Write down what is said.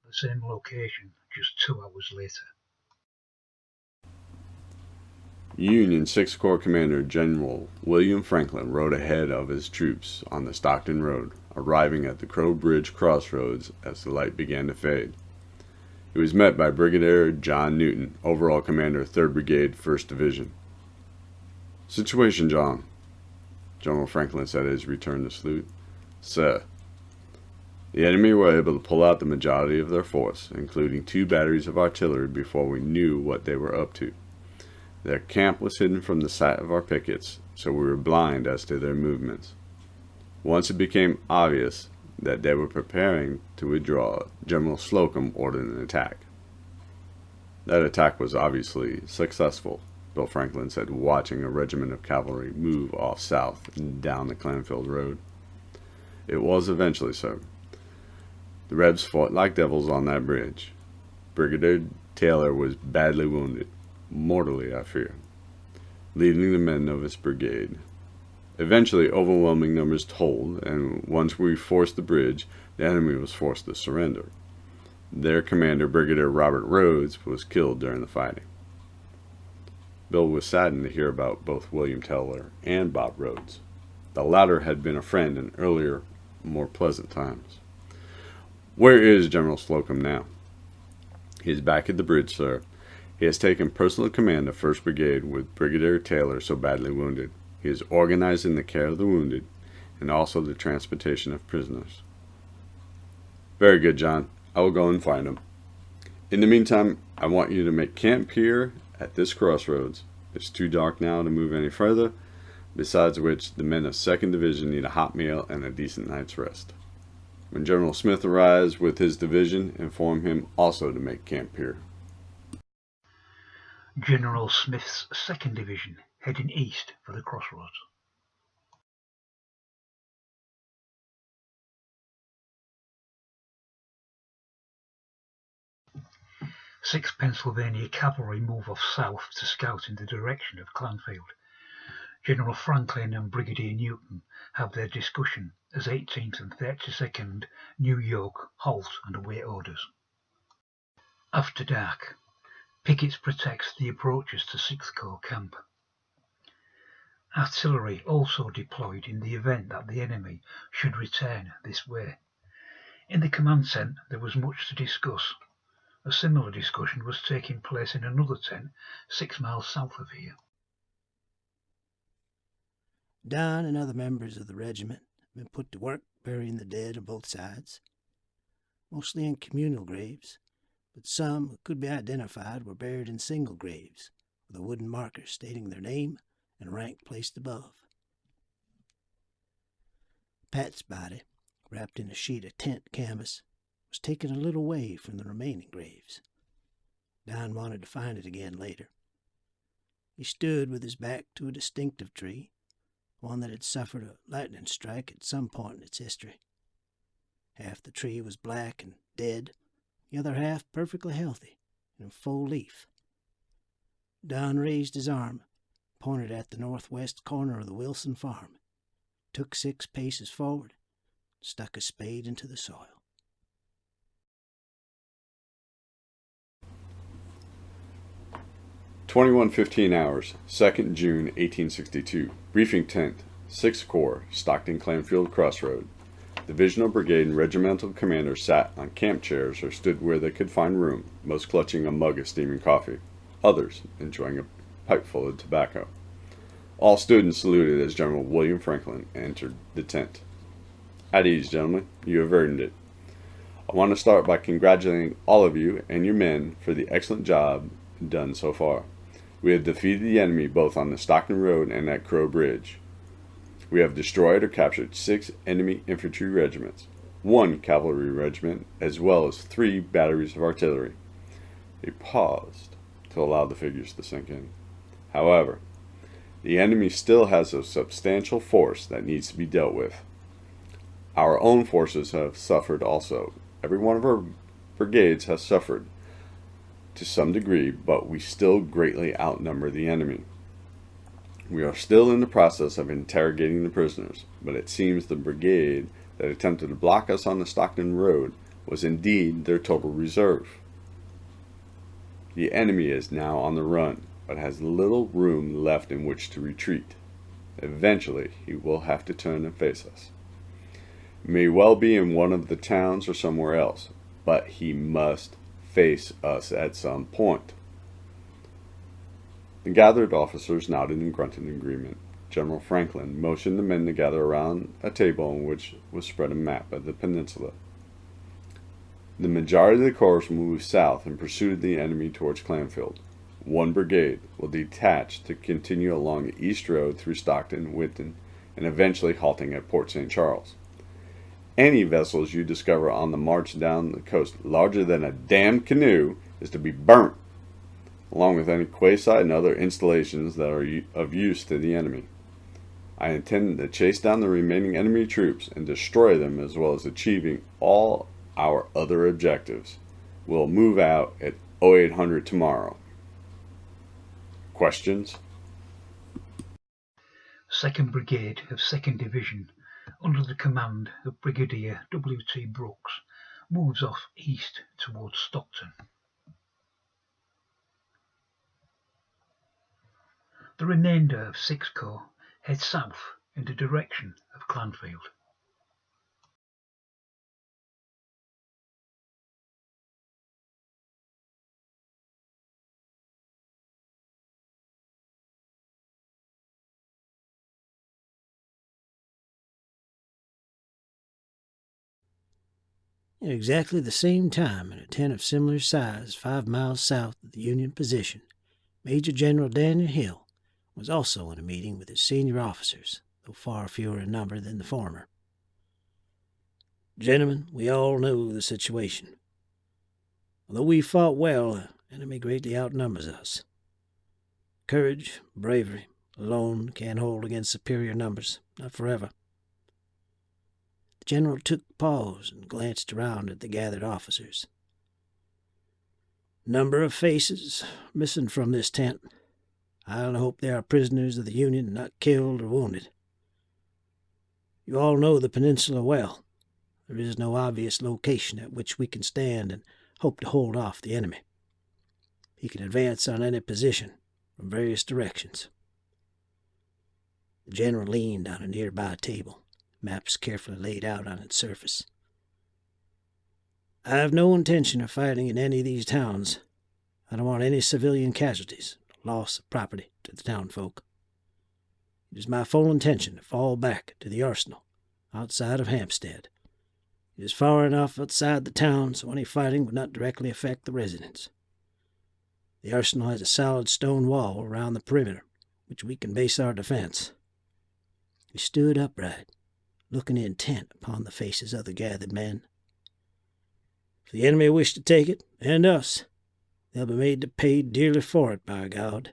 the same location just 2 hours later. Union 6th Corps Commander General William Franklin rode ahead of his troops on the Stockton Road, arriving at the Crow Bridge crossroads as the light began to fade. He was met by Brigadier John Newton, overall commander 3rd Brigade, 1st Division. "Situation, John," General Franklin said as he returned the salute. "Sir, the enemy were able to pull out the majority of their force, including 2 batteries of artillery, before we knew what they were up to. Their camp was hidden from the sight of our pickets, so we were blind as to their movements. Once it became obvious that they were preparing to withdraw, General Slocum ordered an attack." That attack was obviously successful, Bill Franklin said, watching a regiment of cavalry move off south and down the Clanfield Road. "It was eventually, sir. The Rebs fought like devils on that bridge. Brigadier Taylor was badly wounded, mortally I fear, leading the men of his brigade. Eventually overwhelming numbers told, and once we forced the bridge, the enemy was forced to surrender. Their commander, Brigadier Robert Rhodes, was killed during the fighting." Bill was saddened to hear about both William Taylor and Bob Rhodes. The latter had been a friend in earlier, more pleasant times. "Where is General Slocum now?" "He is back at the bridge, sir. He has taken personal command of 1st Brigade with Brigadier Taylor so badly wounded. He is organizing the care of the wounded and also the transportation of prisoners." "Very good, John. I will go and find him. In the meantime, I want you to make camp here at this crossroads. It's too dark now to move any further, besides which the men of 2nd Division need a hot meal and a decent night's rest. When General Smith arrives with his division, inform him also to make camp here." General Smith's 2nd Division heading east for the crossroads. Sixth Pennsylvania Cavalry move off south to scout in the direction of Clanfield. General Franklin and Brigadier Newton have their discussion as 18th and 32nd New York halt and await orders. After dark, pickets protects the approaches to 6th Corps camp. Artillery also deployed in the event that the enemy should return this way. In the command tent there was much to discuss. A similar discussion was taking place in another tent 6 miles south of here. Don and other members of the regiment have been put to work burying the dead on both sides, mostly in communal graves, but some who could be identified were buried in single graves with a wooden marker stating their name and rank placed above. Pat's body, wrapped in a sheet of tent canvas, was taken a little way from the remaining graves. Don wanted to find it again later. He stood with his back to a distinctive tree, one that had suffered a lightning strike at some point in its history. Half the tree was black and dead, the other half perfectly healthy and in full leaf. Don raised his arm, pointed at the northwest corner of the Wilson farm, took 6 paces forward, stuck a spade into the soil. "21:15 hours, 2nd June 1862. Briefing tent, 6th Corps, Stockton Clanfield Crossroad. Divisional brigade and regimental commanders sat on camp chairs or stood where they could find room, most clutching a mug of steaming coffee, others enjoying a pipeful of tobacco. All stood and saluted as General William Franklin entered the tent. "At ease, gentlemen. You have earned it. I want to start by congratulating all of you and your men for the excellent job done so far. We have defeated the enemy both on the Stockton Road and at Crow Bridge. We have destroyed or captured 6 enemy infantry regiments, 1 cavalry regiment, as well as 3 batteries of artillery." He paused to allow the figures to sink in. "However, the enemy still has a substantial force that needs to be dealt with. Our own forces have suffered also. Every one of our brigades has suffered to some degree, but we still greatly outnumber the enemy. We are still in the process of interrogating the prisoners, but it seems the brigade that attempted to block us on the Stockton Road was indeed their total reserve. The enemy is now on the run, but has little room left in which to retreat. Eventually, he will have to turn and face us. It may well be in one of the towns or somewhere else, but he must face us at some point. The gathered officers nodded and grunted in agreement. General Franklin motioned the men to gather around a table on which was spread a map of the peninsula. The majority of the corps moved south in pursuit of the enemy towards Clanfield. One brigade will detach to continue along the east road through Stockton, Winton, and eventually halting at Port St. Charles. Any vessels you discover on the march down the coast larger than a damned canoe is to be burnt, along with any quayside and other installations that are of use to the enemy. I intend to chase down the remaining enemy troops and destroy them, as well as achieving all our other objectives. We'll move out at 0800 tomorrow. Questions? 2nd Brigade of 2nd Division, under the command of Brigadier W.T. Brooks, moves off east towards Stockton. The remainder of 6th Corps heads south in the direction of Clanfield. At exactly the same time, in a tent of similar size 5 miles south of the Union position, Major General Daniel Hill was also in a meeting with his senior officers, though far fewer in number than the former. Gentlemen, we all know the situation. Although we fought well, the enemy greatly outnumbers us. Courage, bravery, alone can't hold against superior numbers, not forever. The general took a pause and glanced around at the gathered officers. Number of faces missing from this tent. I only hope they are prisoners of the Union and not killed or wounded. You all know the peninsula well. There is no obvious location at which we can stand and hope to hold off the enemy. He can advance on any position from various directions. The general leaned on a nearby table, maps carefully laid out on its surface. I have no intention of fighting in any of these towns. I don't want any civilian casualties, loss of property to the townfolk. It is my full intention to fall back to the arsenal outside of Hampstead. It is far enough outside the town so any fighting would not directly affect the residents. The arsenal has a solid stone wall around the perimeter, which we can base our defense. He stood upright, looking intent upon the faces of the gathered men. If the enemy wish to take it, and us, they'll be made to pay dearly for it, by God.